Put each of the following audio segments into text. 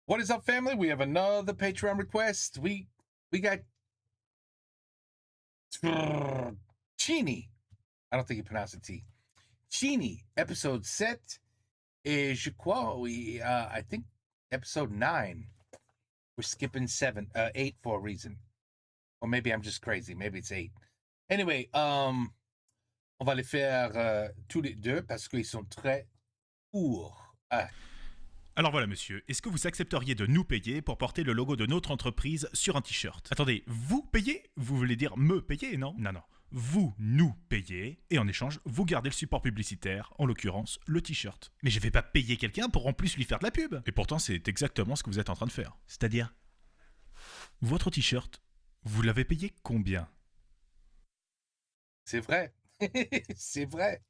What is up, family? We have another Patreon request. We got Chini. I don't think you pronounce it T. Chini, episode 7. Et je crois I think episode 9. We're skipping 8 for a reason. Or maybe I'm just crazy. Maybe it's 8. Anyway, on va les faire tous les deux parce qu'ils sont très courts. Alors voilà monsieur, est-ce que vous accepteriez de nous payer pour porter le logo de notre entreprise sur un t-shirt? Attendez, vous payez? Vous voulez dire me payer, non? Non. Vous nous payez et en échange, vous gardez le support publicitaire, en l'occurrence le t-shirt. Mais je vais pas payer quelqu'un pour en plus lui faire de la pub. Et pourtant c'est exactement ce que vous êtes en train de faire. C'est-à-dire, votre t-shirt, vous l'avez payé combien? C'est vrai. C'est vrai.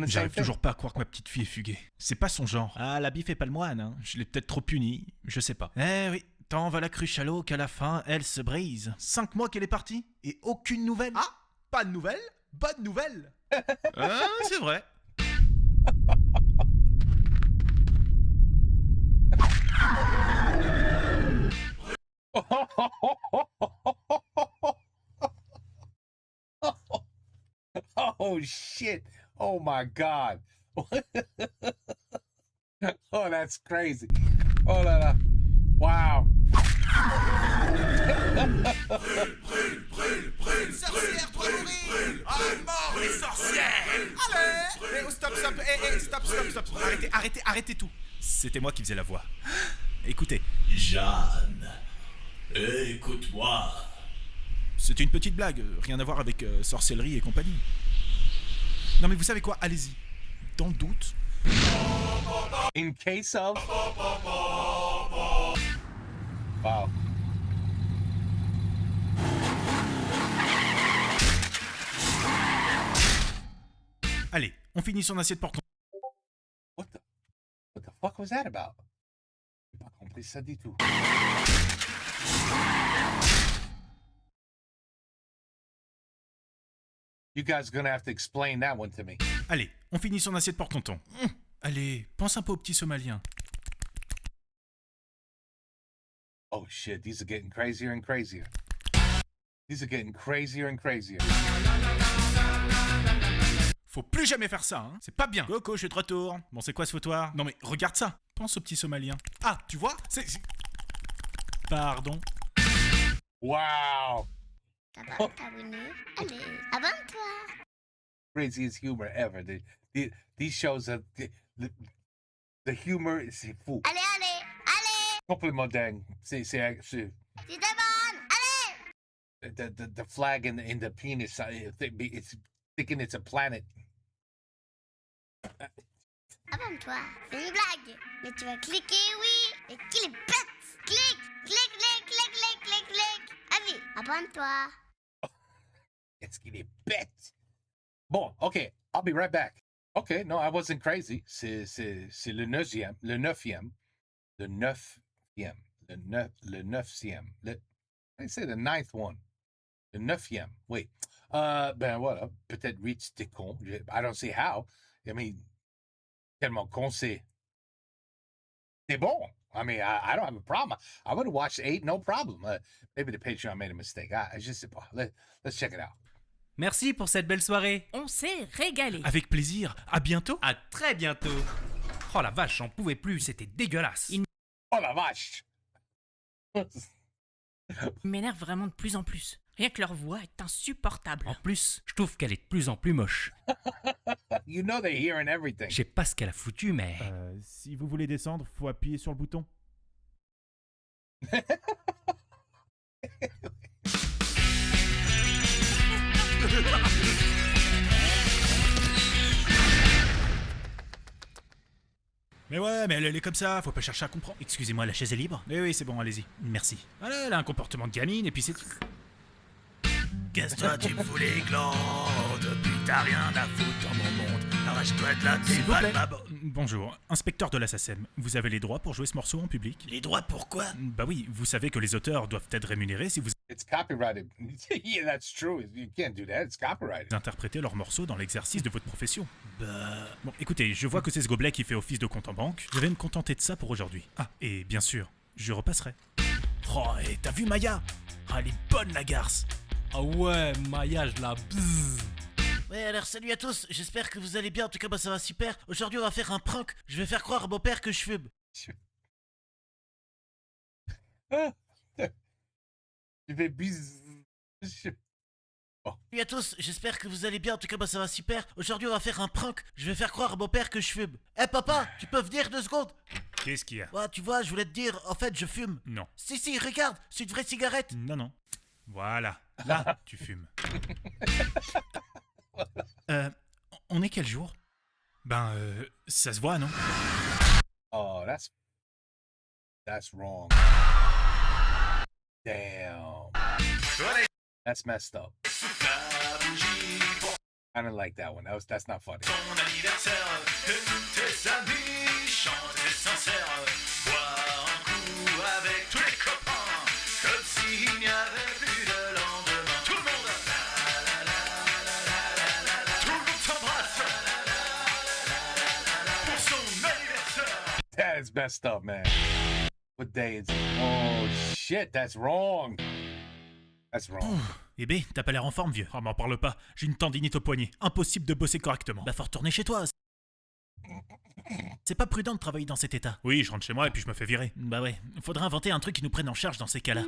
J'arrive toujours pas à croire que ma petite fille est fuguée. C'est pas son genre. Ah, la bif est pas le moine, hein. Je l'ai peut-être trop puni, je sais pas. Eh oui, tant va la cruche à l'eau qu'à la fin, elle se brise. 5 mois qu'elle est partie et aucune nouvelle. Ah, pas de nouvelles? Bonne nouvelle. C'est vrai. Oh shit. Oh my God. Oh, that's crazy. Oh là là. Wow. Sorcière, toi mourir! À mort, les sorcières! Allez! Stop! Arrêtez tout! C'était moi qui faisais la voix. Écoutez. Jeanne, écoute-moi. C'était une petite blague, rien à voir avec sorcellerie et compagnie. Non mais vous savez quoi, allez-y. Dans le doute. In case of. Wow. Allez, on finit son assiette pour ton... What the fuck was that about? J'ai pas compris ça du tout. You guys are gonna have to explain that one to me. Allez, on finit son assiette pour tonton. Allez, pense un peu au petit somalien. Oh shit, these are getting crazier and crazier. These are getting crazier and crazier. Faut plus jamais faire ça, hein. C'est pas bien. Coco, je suis de retour. Bon, c'est quoi ce foutoir? Non mais regarde ça. Pense au petit somalien. Ah, tu vois? C'est... Pardon. Wow. T'abonner. Allez, abonne-toi. Craziest humor ever. These shows are the humor is fou. Allez. Complètement dingue. C'est Tu t'abonnes. Allez. the flag in the penis. It's thinking it's a planet. Abonne-toi. C'est une blague. Mais tu vas cliquer oui. Et qu'il est bête. Clique. Allez, abonne-toi. Est-ce qu'il est bête? Bon, okay, I'll be right back. Okay, no, I wasn't crazy. C'est le neuvième. I say the ninth one. Le neuvième. Wait. Ben voilà, peut-être Reach t'es con. I don't see how. I mean, tellement con c'est bon. I mean, I don't have a problem. I would have watched 8, no problem. Maybe the Patreon made a mistake. Je sais pas. Let's check it out. Merci pour cette belle soirée. On s'est régalé. Avec plaisir. À bientôt. À très bientôt. Oh la vache, j'en pouvais plus, c'était dégueulasse. Oh la vache! Ils m'énervent vraiment de plus en plus. Rien que leur voix est insupportable. En plus, je trouve qu'elle est de plus en plus moche. You know they're hearing everything. Je sais pas ce qu'elle a foutu, mais... Si vous voulez descendre, faut appuyer sur le bouton. Mais ouais, mais elle est comme ça, faut pas chercher à comprendre. Excusez-moi, la chaise est libre? Oui, c'est bon, allez-y. Merci. Voilà, elle a un comportement de gamine, et puis c'est... Qu'est-ce que toi tu me fous les glands depuis t'as rien à foutre dans mon monde. Arrache-toi de là, S'il t'es vous pas plaît. de ma bo- Bonjour, inspecteur de la SACEM. Vous avez les droits pour jouer ce morceau en public? Les droits pourquoi? Bah oui, vous savez que les auteurs doivent être rémunérés si vous It's copyrighted. Yeah, that's true. You can't do that. It's copyrighted. interprétez leurs morceaux dans l'exercice de votre profession. Bah... Bon, écoutez, je vois que c'est ce gobelet qui fait office de compte en banque. Je vais me contenter de ça pour aujourd'hui. Ah, et bien sûr, je repasserai. Oh, et t'as vu Maya? Ah, elle est bonne la garce. Ah ouais, Maya, je la bzzz. Ouais, alors salut à tous, j'espère que vous allez bien, en tout cas moi ça va super. Aujourd'hui on va faire un prank, je vais faire croire à mon père que je fume. Je vais bis- Salut à tous, j'espère que vous allez bien, en tout cas moi ça va super. Aujourd'hui on va faire un prank, je vais faire croire à mon père que je fume. Eh papa, tu peux venir 2 secondes? Qu'est-ce qu'il y a? Ouais, tu vois, je voulais te dire, en fait je fume. Non. Si, regarde, c'est une vraie cigarette. Non. Voilà, là, tu fumes. On est quel jour? Ben, ça se voit, non? Oh, that's wrong. Damn. That's messed up. I didn't like that one. That's not funny. That is messed up, man. What day is it? Oh shit, that's wrong. That's wrong. Eh ben, t'as pas l'air en forme, vieux. Ah, m'en parle pas. J'ai une tendinite au poignet. Impossible de bosser correctement. Bah faut retourner chez toi. C'est pas prudent de travailler dans cet état. Oui, je rentre chez moi et puis je me fais virer. Bah ouais, faudrait inventer un truc qui nous prenne en charge dans ces cas-là.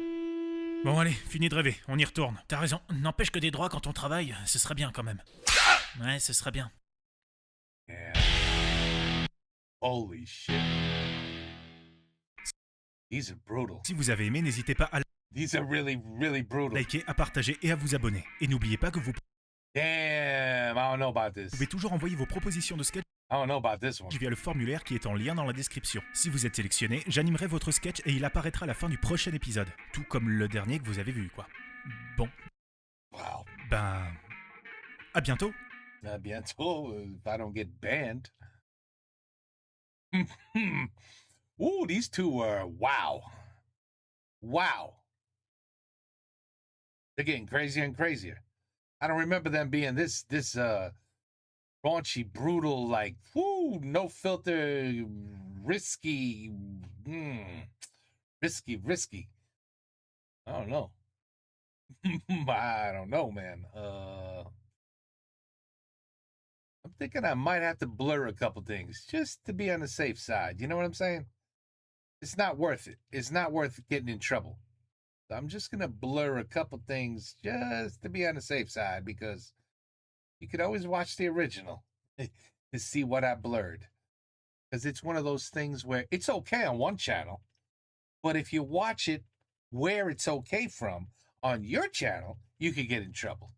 Bon, allez, fini de rêver. On y retourne. T'as raison, n'empêche que des droits quand on travaille, ce serait bien quand même. Ouais, ce serait bien. Yeah. Holy shit. These are brutal. Si vous avez aimé, n'hésitez pas à These are really, really brutal. liker, à partager et à vous abonner. Et n'oubliez pas que vous Damn, I don't know about this. pouvez toujours envoyer vos propositions de sketch I don't know about this one. via le formulaire qui est en lien dans la description. Si vous êtes sélectionné, j'animerai votre sketch et il apparaîtra à la fin du prochain épisode. Tout comme le dernier que vous avez vu, quoi. Bon, Wow. ben... à bientôt. Bientôt, if I don't get banned. Ooh, these two are wow. Wow. They're getting crazier and crazier. I don't remember them being this raunchy, brutal, like, whoo, no filter, risky, risky. I don't know. I don't know, man. I'm thinking I might have to blur a couple things just to be on the safe side. You know what I'm saying? It's not worth it. It's not worth getting in trouble. So I'm just going to blur a couple things just to be on the safe side because you could always watch the original to see what I blurred. Because it's one of those things where it's okay on one channel, but if you watch it where it's okay from on your channel, you could get in trouble.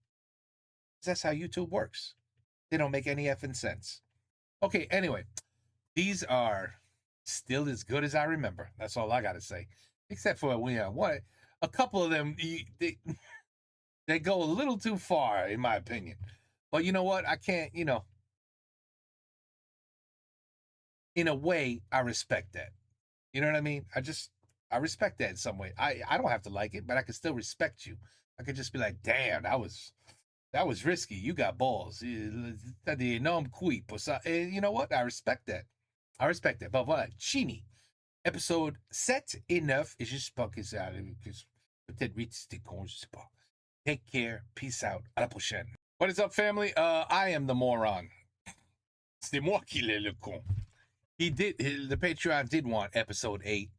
That's how YouTube works. They don't make any effing sense. Okay, anyway, these are still as good as I remember. That's all I got to say. Except for a couple of them, they go a little too far, in my opinion. But you know what? I can't, in a way, I respect that. You know what I mean? I respect that in some way. I don't have to like it, but I can still respect you. I could just be like, damn, that was risky. You got balls. T'as des énormes couilles pour ça. And you know what? I respect that. But voilà, Chini, épisode 7 et 9. Et je sais pas que ça arrive. Peut-être 8, c'était con, je sais pas. Take care. Peace out. À la prochaine. What is up, family? I am the moron. C'était moi qui l'ai le con. The Patreon did want episode 8.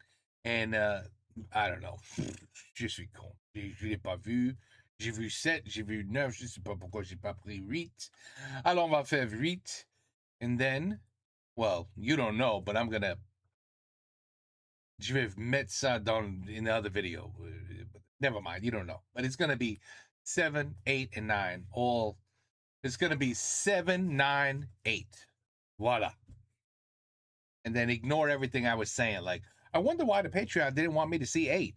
And, I don't know. Je suis con. Je l'ai pas vu. J'ai vu 7, j'ai vu 9, je sais pas pourquoi j'ai pas pris 8. Alors, on va faire 8. And then, well, you don't know, but je vais mettre ça in the other video. Never mind, you don't know. But it's gonna be 7, 8, and 9. It's gonna be 7, 9, 8. Voila. And then ignore everything I was saying. Like, I wonder why the Patreon didn't want me to see 8.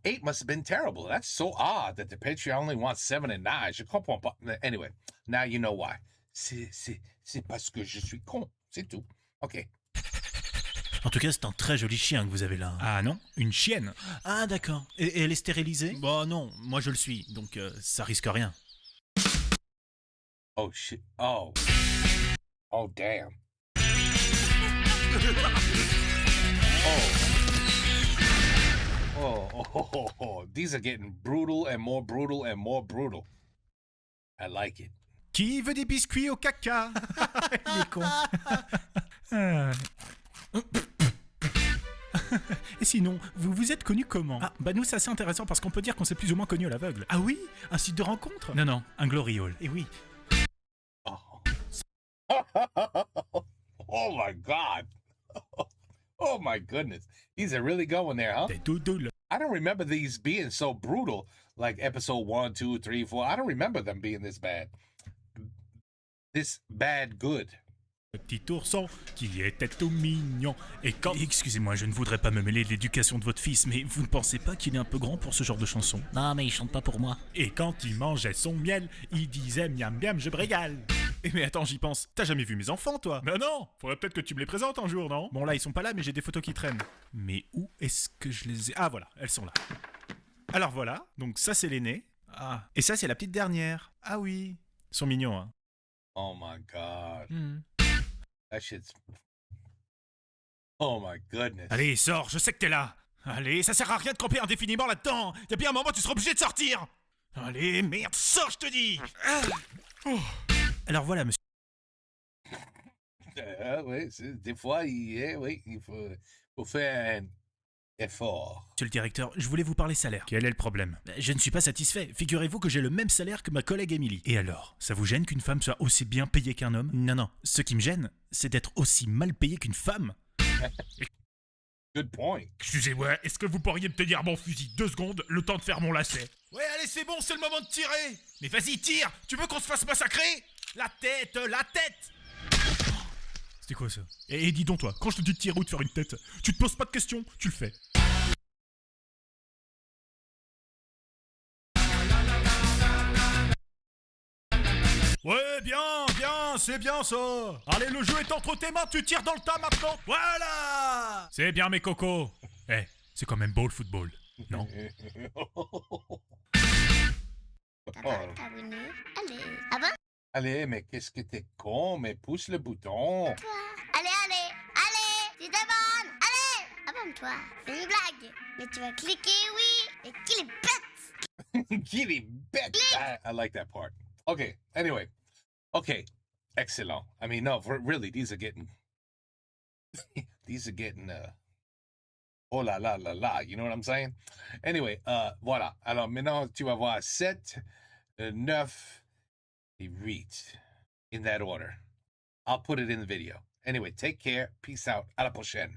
8 must have been terrible. That's so odd that the Patreon only wants 7 and 9. Je comprends pas. Anyway, Now you know why. C'est parce que je suis con. C'est tout. OK. En tout cas, c'est un très joli chien que vous avez là. Ah non, une chienne. Ah, d'accord. Et elle est stérilisée? Bah non, moi je le suis, donc ça risque rien. Oh, shit. Oh. Oh, damn. Oh. These are getting brutal and more brutal and more brutal. I like it. Qui veut des biscuits au caca? Il est con. Ah. Et sinon, vous vous êtes connus comment? Ah, bah nous c'est assez intéressant parce qu'on peut dire qu'on s'est plus ou moins connus à l'aveugle. Ah oui? Un site de rencontre? Non, un glory hole. Et oui. Oh. Oh my God. Oh my goodness. These are really going there, huh? Des doudoules. I don't remember these being so brutal like episode 1, 2, 3, 4. I don't remember them being this bad. This bad good. Le petit ourson qui était tout mignon. Et quand... Excusez-moi, je ne voudrais pas me mêler de l'éducation de votre fils, mais vous ne pensez pas qu'il est un peu grand pour ce genre de chanson? Non, mais il chante pas pour moi. Et quand il mangeait son miel, il disait miam miam, je me régale. Et mais attends, j'y pense. T'as jamais vu mes enfants, toi? Mais non. Faudrait peut-être que tu me les présentes un jour, non? Bon, là, ils sont pas là, mais j'ai des photos qui traînent. Mais où est-ce que je les ai? Ah, voilà, elles sont là. Alors voilà, donc ça, c'est l'aîné. Ah. Et ça, c'est la petite dernière. Ah oui. Ils sont mignons, hein. Oh my God. That shit's... Oh my goodness. Allez, sors, je sais que t'es là. Allez, ça sert à rien de camper indéfiniment là-dedans. Y a bien un moment, tu seras obligé de sortir. Allez, merde, sors, je te dis. Oh. Alors voilà, monsieur. Oui, des fois, il faut faire un effort. Monsieur le directeur, je voulais vous parler salaire. Quel est le problème? Je ne suis pas satisfait. Figurez-vous que j'ai le même salaire que ma collègue Émilie. Et alors? Ça vous gêne qu'une femme soit aussi bien payée qu'un homme? Non. Ce qui me gêne, c'est d'être aussi mal payé qu'une femme. Good point. Excusez-moi, est-ce que vous pourriez me tenir mon fusil 2 secondes, le temps de faire mon lacet? Ouais, allez, c'est bon, c'est le moment de tirer. Mais vas-y, tire. Tu veux qu'on se fasse massacrer? La tête. C'était quoi ça? Et dis donc toi, quand je te dis de tirer ou de faire une tête, tu te poses pas de questions, tu le fais. Ouais, bien, c'est bien ça. Allez, le jeu est entre tes mains, tu tires dans le tas maintenant. Voilà. C'est bien mes cocos. C'est quand même beau le football, non? Abonné. Allez. Ah bon? Allez, mais qu'est-ce que t'es con, mais pousse le bouton. Allez, tu t'abonnes. Allez, abonne-toi. C'est une blague. Mais tu vas cliquer oui et qu'il est bête. Qu'il est bête. I like that part. Okay, anyway. Okay, excellent. I mean, no, really, these are getting... oh là là là là, you know what I'm saying? Anyway, voilà. Alors maintenant, tu vas voir 7, 9 et 8 in that order. I'll put it in the video. Anyway, take care. Peace out. À la prochaine.